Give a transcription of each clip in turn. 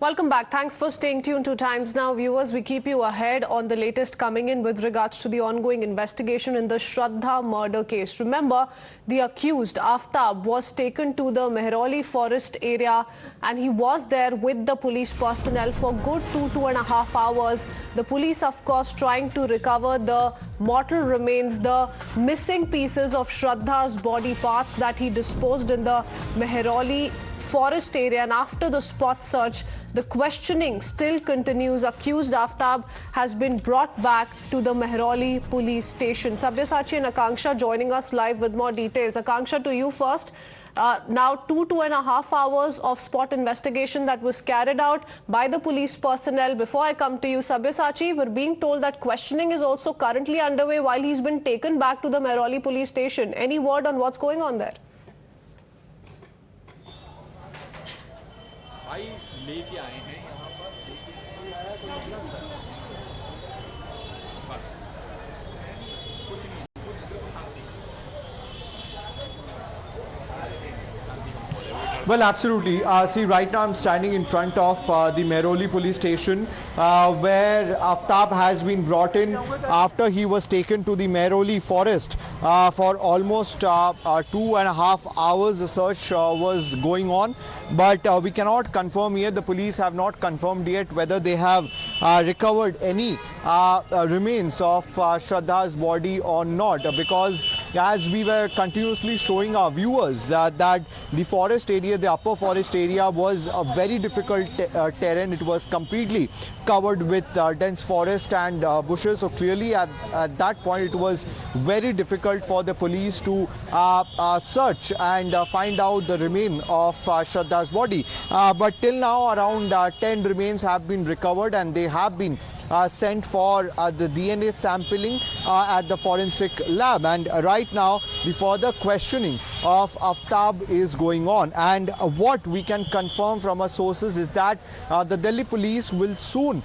Welcome back. Thanks for staying tuned to Times Now. Viewers, we keep you ahead on the latest coming in with regards to the ongoing investigation in the Shraddha murder case. Remember, the accused, Aftab, was taken to the Mehrauli forest area and he was there with the police personnel for good 2.5 hours. The police, of course, trying to recover the mortal remains, the missing pieces of Shraddha's body parts that he disposed in the Mehrauli forest area, and after the spot search, the questioning still continues. Accused Aftab has been brought back to the Mehrauli police station. Sabyasachi and Akanksha joining us live with more details. Akanksha, to you first. Now 2.5 hours of spot investigation that was carried out by the police personnel. Before I come to you, Sabyasachi, we're being told that questioning is also currently underway while he's been taken back to the Mehrauli police station. Any word on what's going on there? भाई लेके आए हैं यहाँ पर कुछ नहीं Well, absolutely. See, right now I'm standing in front of the Mehrauli police station where Aftab has been brought in after he was taken to the Mehrauli forest for almost 2.5 hours. The search was going on, but we cannot confirm yet. The police have not confirmed yet whether they have recovered any remains of Shraddha's body or not, because as we were continuously showing our viewers that the forest area, the upper forest area, was a very difficult terrain. It was completely covered with dense forest and bushes. So clearly at that point it was very difficult for the police to search and find out the remain of Shraddha's body. But till now around 10 remains have been recovered and they have been sent for the DNA sampling at the forensic lab, and right now the further questioning of Aftab is going on. And what we can confirm from our sources is that the Delhi police will soon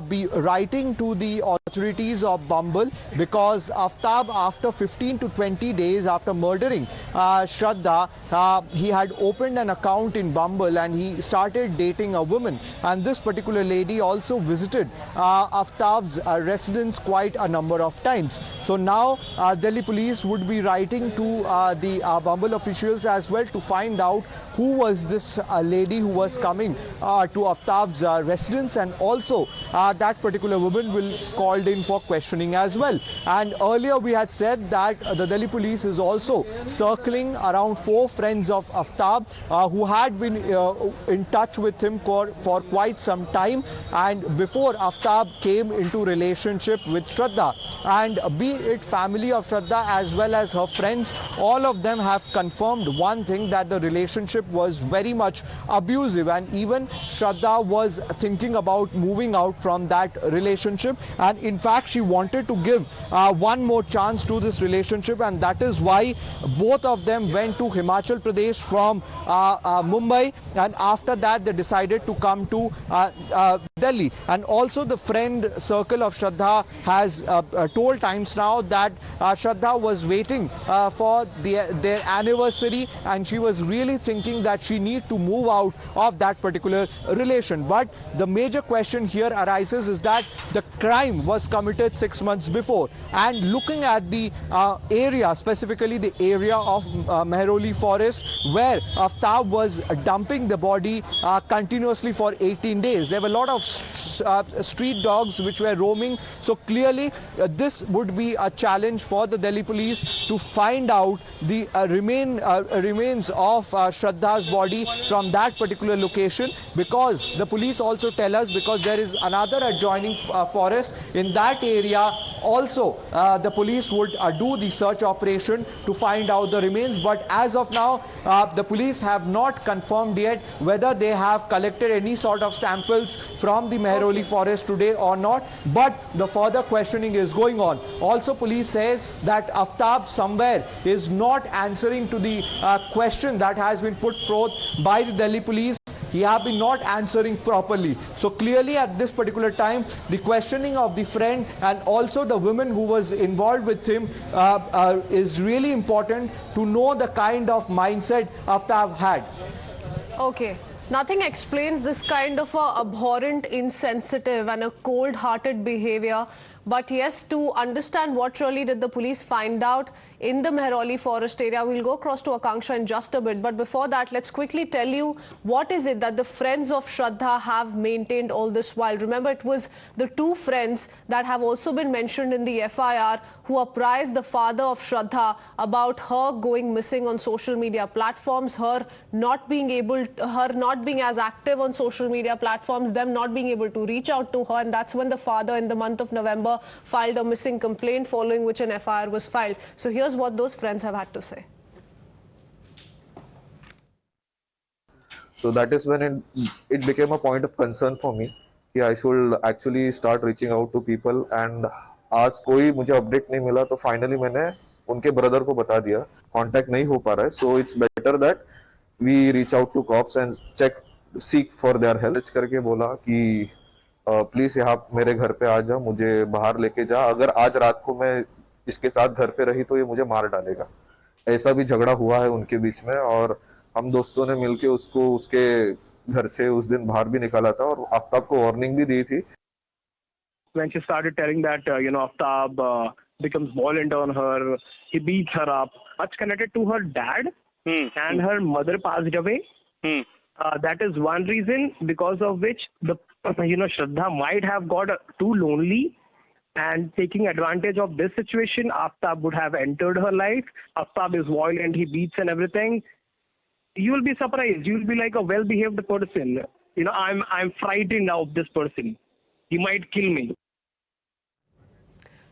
be writing to the authorities of Bumble, because Aftab, after 15 to 20 days after murdering Shraddha, he had opened an account in Bumble and he started dating a woman, and this particular lady also visited Aftab's residence quite a number of times. So now Delhi police would be writing to the Bumble officials as well to find out who was this lady who was coming to Aftab's residence, and also that particular woman will called in for questioning as well. And earlier we had said that the Delhi police is also circling around 4 friends of Aftab who had been in touch with him for quite some time, and before Aftab came into relationship with Shraddha. And be it family of Shraddha as well as her friends, all of them have confirmed one thing, that the relationship was very much abusive, and even Shraddha was thinking about moving out from that relationship, and in fact she wanted to give one more chance to this relationship, and that is why both of them went to Himachal Pradesh from Mumbai, and after that they decided to come to Delhi. And also the friend circle of Shraddha has told Times Now that Shraddha was waiting for their anniversary, and she was really thinking that she need to move out of that particular relation. But the major question here arises is that the crime was committed 6 months before, and looking at the area, specifically the area of Mehrauli forest where Aftab was dumping the body continuously for 18 days, there were a lot of street dogs which were roaming. So clearly this would be a challenge for the Delhi police to find out the remains of Shraddha's body from that particular location, because the police also tell us, because there is another adjoining forest in that area also, the police would do the search operation to find out the remains. But as of now the police have not confirmed yet whether they have collected any sort of samples from the Mehrauli forest today or not, but the further questioning is going on. Also police says that Aftab somewhere is not answering to the question that has been put forth by the Delhi police. He have been not answering properly. So clearly at this particular time the questioning of the friend and also the woman who was involved with him is really important to know the kind of mindset Aftab had. Okay. Nothing explains this kind of a abhorrent, insensitive and a cold-hearted behavior. But yes, to understand what really did the police find out in the Mehrauli forest area, we'll go across to Akanksha in just a bit. But before that, let's quickly tell you what is it that the friends of Shraddha have maintained all this while. Remember, it was the two friends that have also been mentioned in the FIR who apprised the father of Shraddha about her going missing on social media platforms, her not being as active on social media platforms, them not being able to reach out to her. And that's when the father, in the month of November, filed a missing complaint, following which an FIR was filed. So here's what those friends have had to say. So that is when it became a point of concern for me कि I should actually start reaching out to people and ask. कोई मुझे update नहीं मिला तो finally मैंने उनके brother को बता दिया contact नहीं हो पा रहा है. So it's better that we reach out to cops and seek for their help. करके बोला कि प्लीज यहाँ मेरे घर पे आ जा, मुझे बाहर लेके जा, अगर आज रात को मैं इसके साथ घर पे रही तो ये मुझे मार डालेगा. ऐसा भी झगड़ा हुआ है उनके बीच में और हम दोस्तों ने मिलके उसको उसके घर से उस दिन बाहर भी निकाला था और आफ्ताब को वार्निंग भी दी थी. When she started telling that Aftab becomes violent on her, he beats her up, much connected to her dad and her mother passed away. That is one reason because of which the Shraddha might have got too lonely, and taking advantage of this situation, Aftab would have entered her life. Aftab is violent, he beats and everything. You will be surprised. You will be like a well-behaved person. I'm frightened of this person. He might kill me.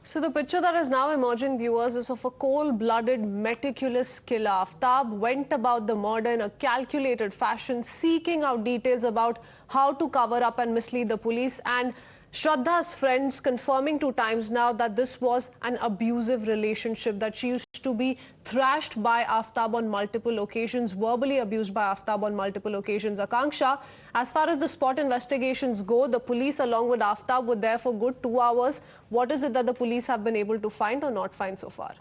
So the picture that is now emerging, viewers, is of a cold-blooded, meticulous killer. Aftab went about the murder in a calculated fashion, seeking out details about how to cover up and mislead the police, and Shraddha's friends confirming 2 times now that this was an abusive relationship, that she used to be thrashed by Aftab on multiple occasions, verbally abused by Aftab on multiple occasions. Akanksha, as far as the spot investigations go, the police along with Aftab were there for good 2 hours. What is it that the police have been able to find or not find so far?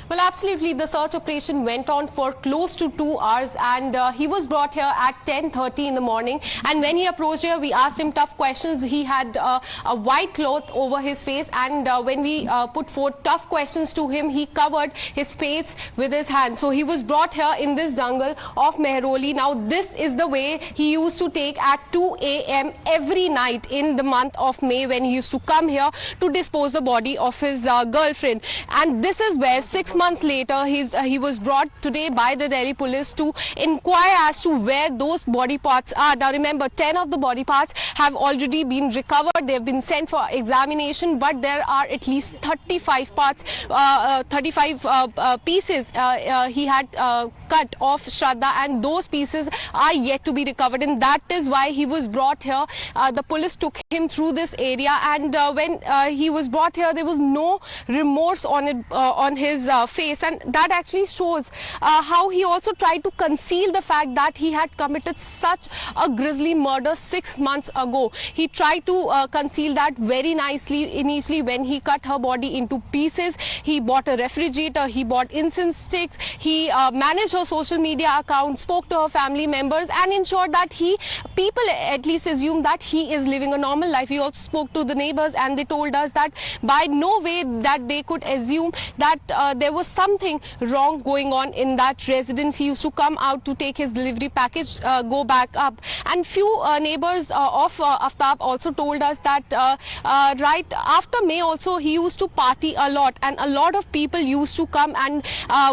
Well, absolutely. The search operation went on for close to 2 hours, and he was brought here at 10:30 in the morning. And when he approached here, we asked him tough questions. He had a white cloth over his face, and when we put forth tough questions to him, he covered his face with his hand. So he was brought here in this jungle of Mehrauli. Now, this is the way he used to take at 2 a.m. every night in the month of May, when he used to come here to dispose the body of his girlfriend. And this is where 6 months later, he was brought today by the Delhi police to inquire as to where those body parts are. Now remember, 10 of the body parts have already been recovered. They have been sent for examination, but there are at least 35 parts, 35 pieces he had cut off Shraddha, and those pieces are yet to be recovered, and that is why he was brought here. The police took him through this area, and when he was brought here, there was no remorse on his face, and that actually shows how he also tried to conceal the fact that he had committed such a grisly murder 6 months ago. He tried to conceal that very nicely initially when he cut her body into pieces. He bought a refrigerator, he bought incense sticks, he managed her social media account, spoke to her family members, and ensured that people at least assumed that he is living a normal life. He also spoke to the neighbors, and they told us that by no way that they could assume that there was something wrong going on in that residence. He used to come out to take his delivery package, go back up. And few neighbors of Aftab also told us that right after May also he used to party a lot, and a lot of people used to come, and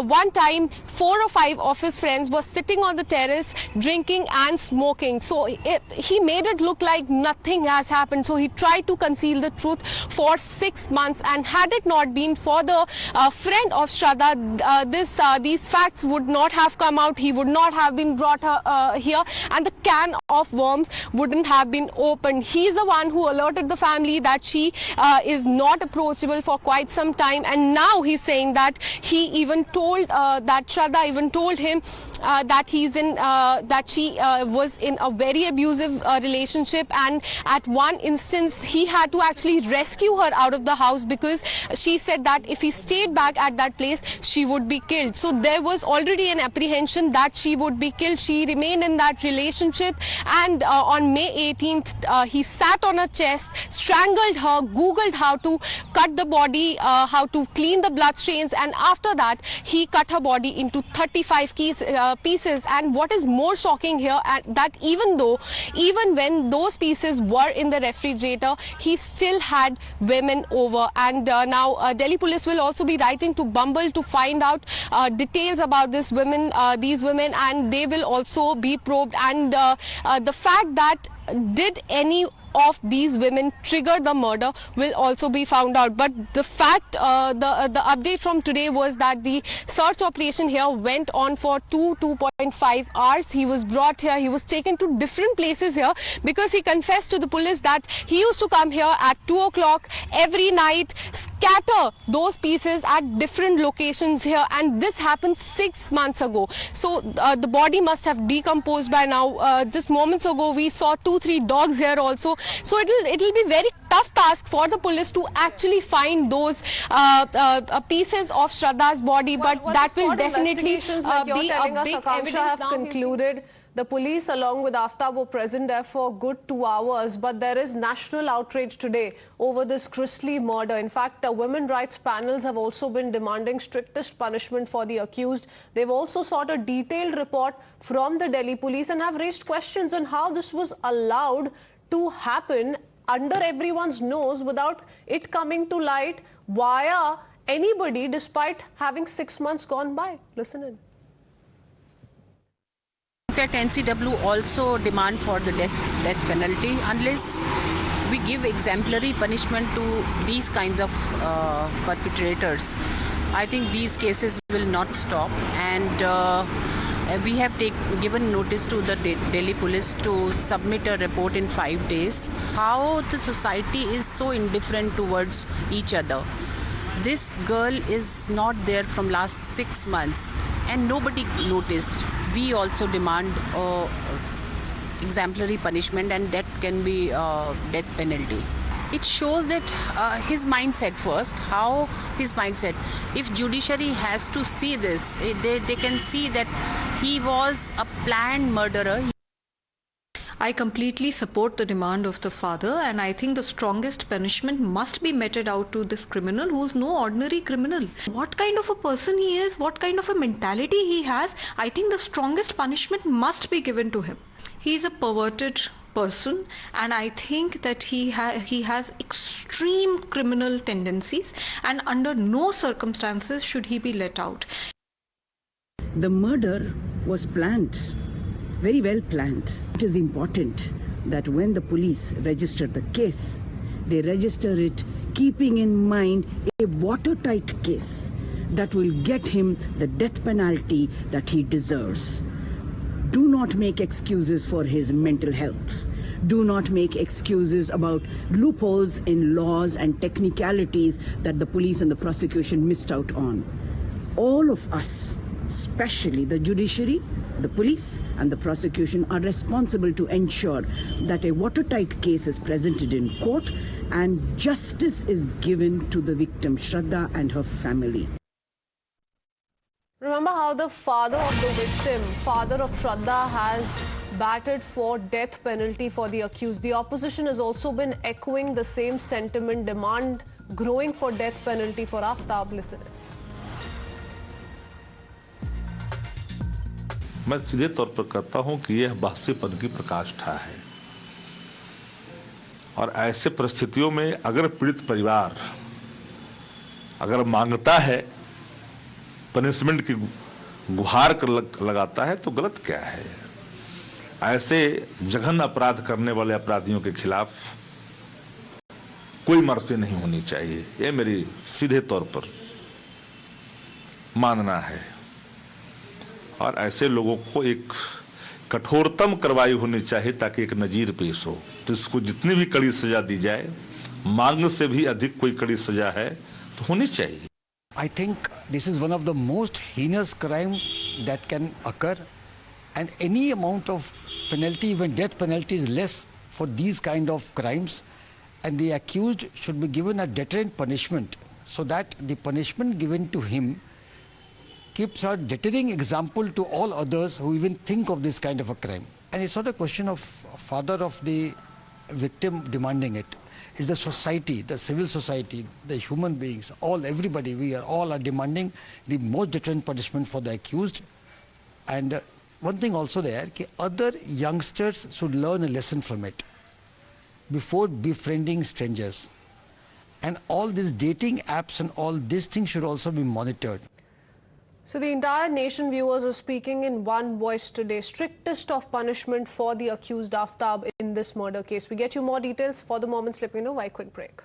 one time 4 or 5 of his friends were sitting on the terrace drinking and smoking. So he made it look like nothing has happened. So he tried to conceal the truth for 6 months, and had it not been for the friend of Shraddha, these facts would not have come out. He would not have been brought here, and the can of worms wouldn't have been opened. He's the one who alerted the family that she is not approachable for quite some time, and now he's saying that he even told that Shraddha even told him that she was in a very abusive relationship, and at one instance he had to actually rescue her out of the house because she said that if he stayed back at that place she would be killed. So there was already an apprehension that she would be killed. She remained in that relationship, and on May 18th he sat on her chest, strangled her, googled how to cut the body, how to clean the blood stains, and after that he cut her body into 35 pieces. And what is more shocking here, that even when those pieces were in the refrigerator, he still had women over. And now Delhi police will also be writing to Bumble to find out details about these women, and they will also be probed. And the fact that did any of these women trigger the murder will also be found out. But the fact, the update from today was that the search operation here went on for 2.5 hours. He was brought here, he was taken to different places here because he confessed to the police that he used to come here at 2 o'clock every night, scatter those pieces at different locations here, and this happened 6 months ago. So the body must have decomposed by now. Just moments ago we saw 2-3 dogs here also. So it'll be very tough task for the police to actually find those pieces of Shraddha's body, but that will definitely be a big evidence. Have concluded. The police along with Aftab were present there for a good 2 hours, but there is national outrage today over this grisly murder. In fact, women rights panels have also been demanding strictest punishment for the accused. They've also sought a detailed report from the Delhi police and have raised questions on how this was allowed to happen under everyone's nose without it coming to light via anybody, despite having 6 months gone by. Listen in. In fact, NCW also demand for the death penalty unless we give exemplary punishment to these kinds of perpetrators. I think these cases will not stop, and we have given notice to the Delhi police to submit a report in 5 days. How the society is so indifferent towards each other. This girl is not there from last 6 months and nobody noticed. We also demand exemplary punishment, and that can be death penalty. It shows that his mindset first, how his mindset. If judiciary has to see this, they can see that he was a planned murderer. I completely support the demand of the father, and I think the strongest punishment must be meted out to this criminal who is no ordinary criminal. What kind of a person he is, what kind of a mentality he has, I think the strongest punishment must be given to him. He is a perverted person, and I think that he has extreme criminal tendencies, and under no circumstances should he be let out. The murder was planned, very well planned. It is important that when the police register the case, they register it keeping in mind a watertight case that will get him the death penalty that he deserves. Do not make excuses for his mental health. Do not make excuses about loopholes in laws and technicalities that the police and the prosecution missed out on. All of us, especially the judiciary, the police and the prosecution, are responsible to ensure that a watertight case is presented in court and justice is given to the victim Shraddha and her family. Remember how the father of the victim, father of Shraddha, has batted for death penalty for the accused. The opposition has also been echoing the same sentiment, demand growing for death penalty for Aftab. Listen. मैं सीधे तौर पर कहता हूं कि यह बहसीपन की प्रकाष्ठा है, और ऐसे परिस्थितियों में अगर पीड़ित परिवार अगर मांगता है, पनिशमेंट की गुहार कर लगाता है, तो गलत क्या है। ऐसे जघन्य अपराध करने वाले अपराधियों के खिलाफ कोई मर्सी नहीं होनी चाहिए, यह मेरी सीधे तौर पर मानना है। और ऐसे लोगों को एक कठोरतम कार्रवाई होनी चाहिए ताकि एक नजीर पेश हो, तो इसको जितनी भी कड़ी सजा दी जाए, मांग से भी अधिक कोई कड़ी सजा है तो होनी चाहिए। I think this is one of the most heinous crime that can occur, and any amount of penalty, even death penalty, is less for these kind of crimes, and the accused should be given a deterrent punishment so that the punishment given to him keeps a deterring example to all others who even think of this kind of a crime. And it's not a question of father of the victim demanding it. It's the society, the civil society, the human beings, everybody, we all are demanding the most deterrent punishment for the accused. And one thing also there, other youngsters should learn a lesson from it before befriending strangers. And all these dating apps and all these things should also be monitored. So the entire nation, viewers, are speaking in one voice today. Strictest of punishment for the accused Aftab in this murder case. We get you more details. For the moment, let me know. Why quick break.